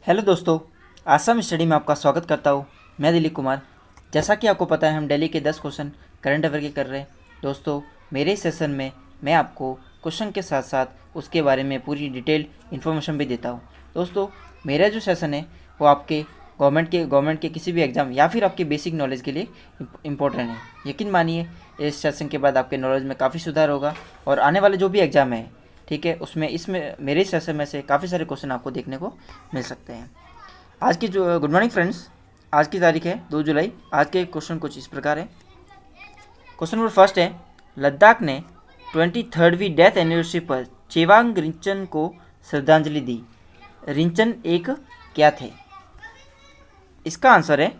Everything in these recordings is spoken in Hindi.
हेलो दोस्तों, आसाम स्टडी में आपका स्वागत करता हूँ। मैं दिलीप कुमार। जैसा कि आपको पता है, हम डेली के 10 क्वेश्चन करंट अफेयर के कर रहे हैं। दोस्तों, मेरे इस सेशन में मैं आपको क्वेश्चन के साथ साथ उसके बारे में पूरी डिटेल इन्फॉर्मेशन भी देता हूँ। दोस्तों, मेरा जो सेशन है वो आपके गवर्नमेंट के किसी भी एग्ज़ाम या फिर आपके बेसिक नॉलेज के लिए इम्पोर्टेंट है। यकीन मानिए, इस सेशन के बाद आपके नॉलेज में काफ़ी सुधार होगा और आने वाले जो भी एग्ज़ाम है, ठीक है, उसमें इसमें मेरे सेशन में से काफ़ी सारे क्वेश्चन आपको देखने को मिल सकते हैं। आज की जो गुड मॉर्निंग फ्रेंड्स, आज की तारीख है 2 जुलाई। आज के क्वेश्चन कुछ इस प्रकार है। क्वेश्चन नंबर फर्स्ट है, लद्दाख ने 23वीं डेथ एनिवर्सरी पर चेवांग रिंचन को श्रद्धांजलि दी। रिंचन एक क्या थे? इसका आंसर है,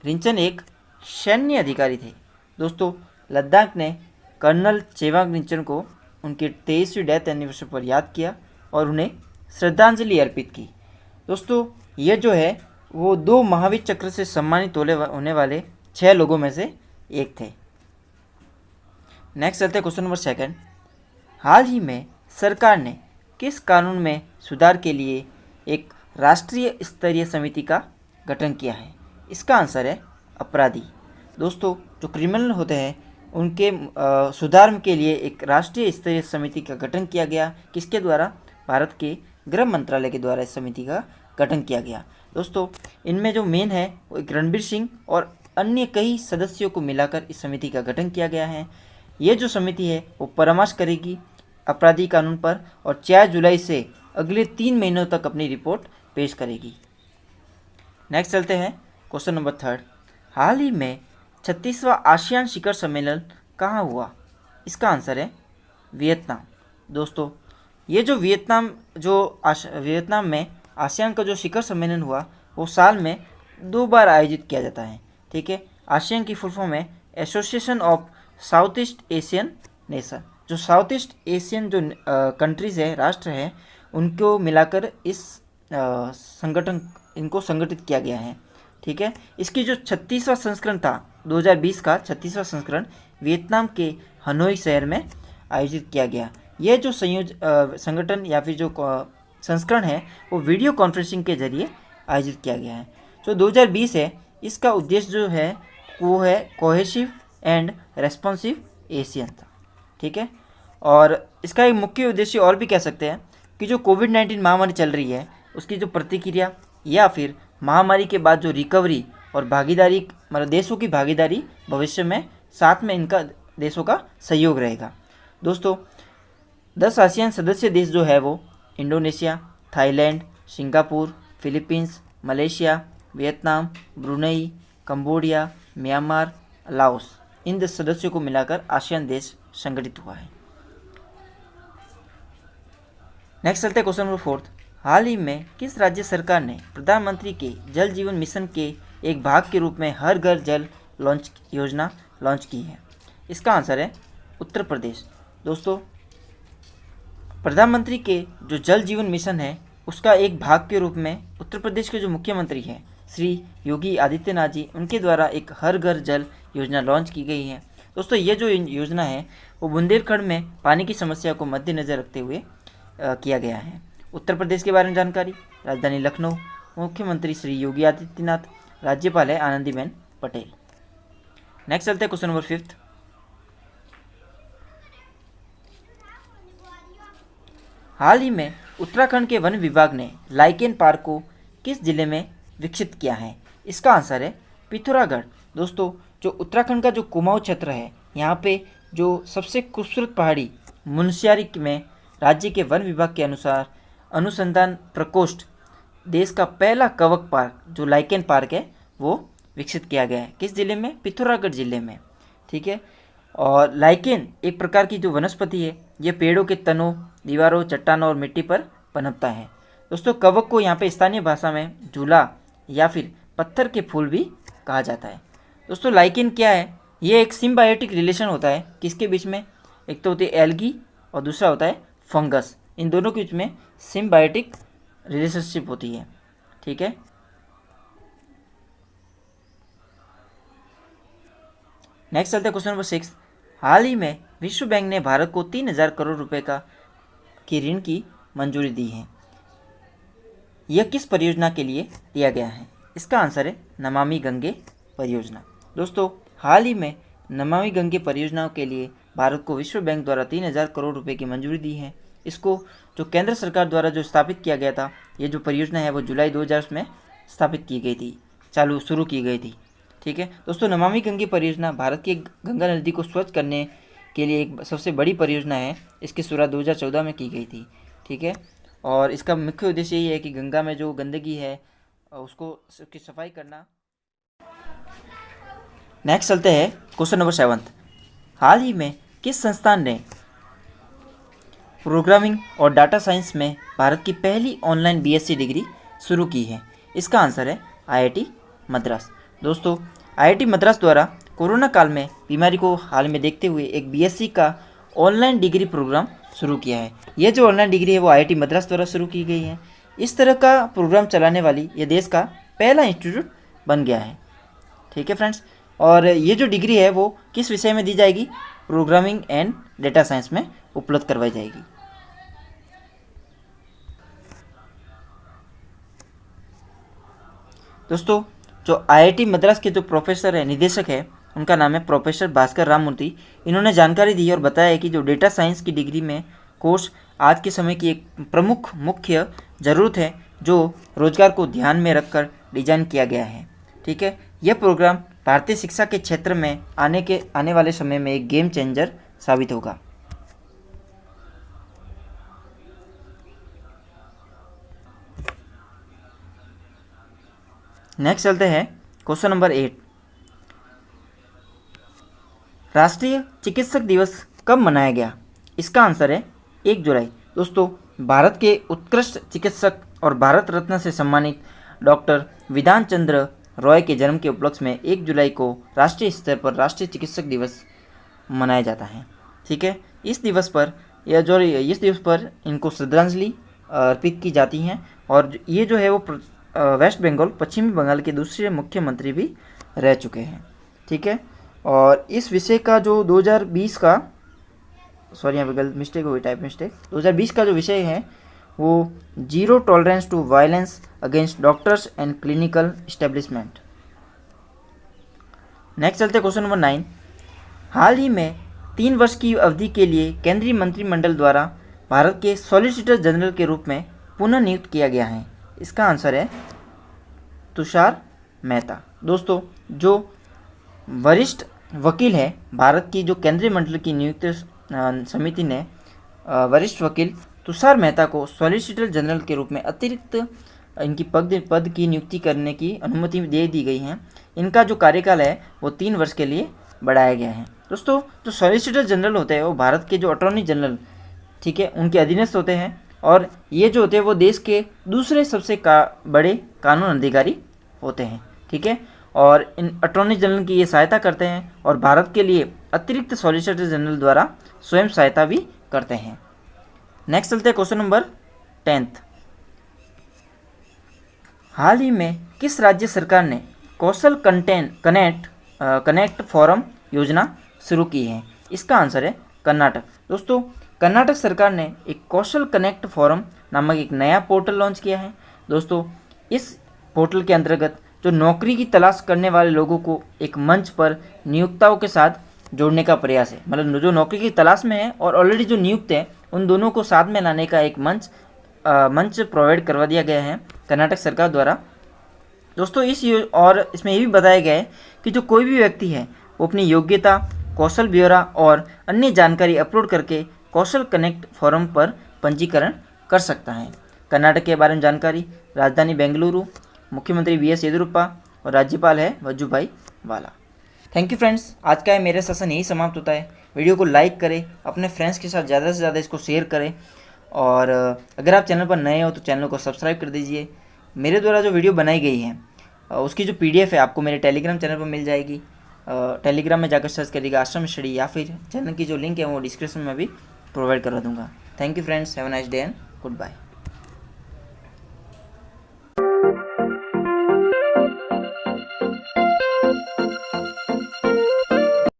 रिंचन एक सैन्य अधिकारी थे। दोस्तों, लद्दाख ने कर्नल चेवांग रिंचन को उनके 23वीं डेथ एनिवर्सरी पर याद किया और उन्हें श्रद्धांजलि अर्पित की। दोस्तों, ये जो है वो 2 महावीर चक्र से सम्मानित होने वाले 6 लोगों में से एक थे। नेक्स्ट चलते हैं क्वेश्चन नंबर सेकंड। हाल ही में सरकार ने किस कानून में सुधार के लिए एक राष्ट्रीय स्तरीय समिति का गठन किया है? इसका आंसर है अपराधी। दोस्तों, जो क्रिमिनल होते हैं उनके सुधार के लिए एक राष्ट्रीय स्तरीय समिति का गठन किया गया। किसके द्वारा? भारत के गृह मंत्रालय के द्वारा इस समिति का गठन किया गया। दोस्तों, इनमें जो मेन है वो एक रणबीर सिंह और अन्य कई सदस्यों को मिलाकर इस समिति का गठन किया गया है। ये जो समिति है वो परामर्श करेगी अपराधी कानून पर और 4 जुलाई से अगले 3 महीनों तक अपनी रिपोर्ट पेश करेगी। नेक्स्ट चलते हैं क्वेश्चन नंबर थर्ड। हाल ही में 36वां आसियान शिखर सम्मेलन कहाँ हुआ? इसका आंसर है वियतनाम। दोस्तों, ये जो वियतनाम में आसियान का जो शिखर सम्मेलन हुआ वो साल में 2 बार आयोजित किया जाता है। ठीक है, आसियान की फुल फॉर्म है association of south east Asian nation. जो साउथ ईस्ट एशियन जो कंट्रीज़ है, राष्ट्र है, उनको मिलाकर इस संगठन इनको संगठित किया गया है। ठीक है, इसकी जो 36वां संस्करण था, 2020 का 36वां संस्करण वियतनाम के हनोई शहर में आयोजित किया गया। यह जो संगठन या फिर जो संस्करण है वो वीडियो कॉन्फ्रेंसिंग के जरिए आयोजित किया गया है। जो 2020 है, इसका उद्देश्य जो है वो है कोहेसिव एंड रेस्पॉन्सिव एशियन था। ठीक है, और इसका एक मुख्य उद्देश्य और भी कह सकते हैं कि जो कोविड-19 महामारी चल रही है उसकी जो प्रतिक्रिया या फिर महामारी के बाद जो रिकवरी और भागीदारी, मतलब देशों की भागीदारी भविष्य में साथ में इनका देशों का सहयोग रहेगा। दोस्तों, 10 आसियान सदस्य देश जो है वो Indonesia, Thailand, Singapore, Philippines, Malaysia, Vietnam, Brunei, Cambodia, Myanmar, Laos, इन 10 सदस्यों को मिलाकर आसियान देश संगठित हुआ है। नेक्स्ट चलते हैं क्वेश्चन नंबर फोर्थ। हाल ही में किस राज्य सरकार ने प्रधानमंत्री के जल जीवन मिशन के एक भाग के रूप में हर घर जल योजना लॉन्च की है? इसका आंसर है उत्तर प्रदेश। दोस्तों, प्रधानमंत्री के जो जल जीवन मिशन है उसका एक भाग के रूप में उत्तर प्रदेश के जो मुख्यमंत्री हैं श्री योगी आदित्यनाथ जी, उनके द्वारा एक हर घर जल योजना लॉन्च की गई है। दोस्तों, ये जो योजना है वो बुंदेलखंड में पानी की समस्या को मद्देनज़र रखते हुए किया गया है। उत्तर प्रदेश के बारे में जानकारी। राजधानी लखनऊ, मुख्यमंत्री श्री योगी आदित्यनाथ, राज्यपाल है आनंदीबेन पटेल। नेक्स्ट चलते हैं क्वेश्चन नंबर फिफ्थ। हाल ही में उत्तराखंड के वन विभाग ने लाइकेन पार्क को किस जिले में विकसित किया है? इसका आंसर है पिथौरागढ़। दोस्तों, जो उत्तराखंड का जो कुमाऊं क्षेत्र है, यहाँ पे जो सबसे खूबसूरत पहाड़ी मुनस्यारी में राज्य के वन विभाग के अनुसार अनुसंधान प्रकोष्ठ देश का पहला कवक पार्क जो लाइकेन पार्क है वो विकसित किया गया है। किस जिले में? पिथौरागढ़ जिले में। ठीक है, और लाइकेन एक प्रकार की जो वनस्पति है, ये पेड़ों के तनों, दीवारों, चट्टानों और मिट्टी पर पनपता है। दोस्तों, कवक को यहाँ पे स्थानीय भाषा में झूला या फिर पत्थर के फूल भी कहा जाता है। दोस्तों, लाइकेन क्या है? ये एक सिम्बायोटिक रिलेशन होता है। किसके बीच में? एक तो होती है एल्गी और दूसरा होता है फंगस। इन दोनों के बीच में सिम्बायोटिक रिलेशनशिप होती है। ठीक है, नेक्स्ट चलते हैं क्वेश्चन नंबर 6। हाल ही में विश्व बैंक ने भारत को 3000 करोड़ रुपए की ऋण की मंजूरी दी है। यह किस परियोजना के लिए दिया गया है? इसका आंसर है नमामि गंगे परियोजना। दोस्तों, हाल ही में नमामि गंगे परियोजनाओं के लिए भारत को विश्व बैंक द्वारा 3,000 करोड़ रुपए की मंजूरी दी है। इसको जो केंद्र सरकार द्वारा जो स्थापित किया गया था, ये जो परियोजना है वो जुलाई 2000 में स्थापित की गई थी, शुरू की गई थी। ठीक है दोस्तों, नमामि गंगे परियोजना भारत की गंगा नदी को स्वच्छ करने के लिए एक सबसे बड़ी परियोजना है। इसकी शुरुआत 2014 में की गई थी। ठीक है, और इसका मुख्य उद्देश्य यही है कि गंगा में जो गंदगी है उसकी सफाई करना। नेक्स्ट चलते हैं क्वेश्चन नंबर 7। हाल ही में किस संस्थान ने प्रोग्रामिंग और डाटा साइंस में भारत की पहली ऑनलाइन बीएससी डिग्री शुरू की है? इसका आंसर है आईआईटी मद्रास। दोस्तों, आईआईटी मद्रास द्वारा कोरोना काल में बीमारी को हाल में देखते हुए एक बीएससी का ऑनलाइन डिग्री प्रोग्राम शुरू किया है। यह जो ऑनलाइन डिग्री है वो आईआईटी मद्रास द्वारा शुरू की गई है। इस तरह का प्रोग्राम चलाने वाली यह देश का पहला इंस्टीट्यूट बन गया है। ठीक है फ्रेंड्स, और ये जो डिग्री है वो किस विषय में दी जाएगी? प्रोग्रामिंग एंड डेटा साइंस में उपलब्ध करवाई जाएगी। दोस्तों, जो आईआईटी मद्रास के जो प्रोफेसर है, निदेशक है, उनका नाम है प्रोफेसर भास्कर राममूर्ति। इन्होंने जानकारी दी और बताया है कि जो डेटा साइंस की डिग्री में कोर्स आज के समय की एक प्रमुख मुख्य ज़रूरत है जो रोजगार को ध्यान में रखकर डिजाइन किया गया है। ठीक है, यह प्रोग्राम भारतीय शिक्षा के क्षेत्र में आने वाले समय में एक गेम चेंजर साबित होगा। नेक्स्ट चलते हैं क्वेश्चन नंबर 8। राष्ट्रीय चिकित्सक दिवस कब मनाया गया? इसका आंसर है 1 जुलाई। दोस्तों, भारत के उत्कृष्ट चिकित्सक और भारत रत्न से सम्मानित डॉक्टर विधान चंद्र रॉय के जन्म के उपलक्ष्य में 1 जुलाई को राष्ट्रीय स्तर पर राष्ट्रीय चिकित्सक दिवस मनाया जाता है। ठीक है, इस दिवस पर इनको श्रद्धांजलि अर्पित की जाती हैं और ये जो है वो वेस्ट बंगाल, पश्चिमी बंगाल के दूसरे मुख्यमंत्री भी रह चुके हैं। ठीक है, और इस विषय का जो 2020 का यहाँ पे गलत मिस्टेक हुई, टाइप मिस्टेक। 2020 का जो विषय है वो zero tolerance to violence against doctors and clinical establishment. Next चलते क्वेश्चन नंबर 9। हाल ही में 3 वर्ष की अवधि के लिए केंद्रीय मंत्रिमंडल द्वारा भारत के सॉलिसिटर जनरल के रूप में पुनः नियुक्त किया गया है। इसका आंसर है तुषार मेहता। दोस्तों, जो वरिष्ठ वकील है, भारत की जो केंद्रीय मंडल की नियुक्त समिति ने वरिष्ठ वकील तुषार मेहता को सॉलिसिटर जनरल के रूप में अतिरिक्त इनकी पद की नियुक्ति करने की अनुमति दे दी गई है। इनका जो कार्यकाल है वो 3 वर्ष के लिए बढ़ाया गया है। दोस्तों, जो सॉलिसिटर जनरल होते हैं वो भारत के जो अटॉर्नी जनरल, ठीक है, उनके अधीनस्थ होते हैं और ये जो होते हैं वो देश के दूसरे सबसे बड़े कानून अधिकारी होते हैं। ठीक है, और इन अटॉर्नी जनरल की ये सहायता करते हैं और भारत के लिए अतिरिक्त सॉलिसिटर जनरल द्वारा स्वयं सहायता भी करते हैं। नेक्स्ट चलते हैं क्वेश्चन नंबर 10। हाल ही में किस राज्य सरकार ने कौशल कनेक्ट फोरम योजना शुरू की है? इसका आंसर है कर्नाटक। दोस्तों, कर्नाटक सरकार ने एक कौशल कनेक्ट फोरम नामक एक नया पोर्टल लॉन्च किया है। दोस्तों, इस पोर्टल के अंतर्गत जो नौकरी की तलाश करने वाले लोगों को एक मंच पर नियोक्ताओं के साथ जोड़ने का प्रयास है। मतलब जो नौकरी की तलाश में है और ऑलरेडी जो नियुक्त है उन दोनों को साथ में लाने का एक मंच प्रोवाइड करवा दिया गया है कर्नाटक सरकार द्वारा। दोस्तों, इसमें ये भी बताया गया है कि जो कोई भी व्यक्ति है वो अपनी योग्यता, कौशल ब्यौरा और अन्य जानकारी अपलोड करके कौशल कनेक्ट फोरम पर पंजीकरण कर सकता है। कर्नाटक के बारे में जानकारी, राजधानी बेंगलुरु, मुख्यमंत्री वी एस येदियुरप्पा और राज्यपाल है वजुभाई वाला। थैंक यू फ्रेंड्स, आज का मेरा सेशन यही समाप्त होता है। वीडियो को लाइक करें, अपने फ्रेंड्स के साथ ज़्यादा से ज़्यादा इसको शेयर करें और अगर आप चैनल पर नए हो तो चैनल को सब्सक्राइब कर दीजिए। मेरे द्वारा जो वीडियो बनाई गई है उसकी जो PDF है आपको मेरे टेलीग्राम चैनल पर मिल जाएगी। टेलीग्राम में जाकर सर्च करिएगा आश्रम स्टडी, या फिर चैनल की जो लिंक है वो डिस्क्रिप्शन में भी प्रोवाइड करवा दूँगा। Thank you friends, have a nice day and good bye.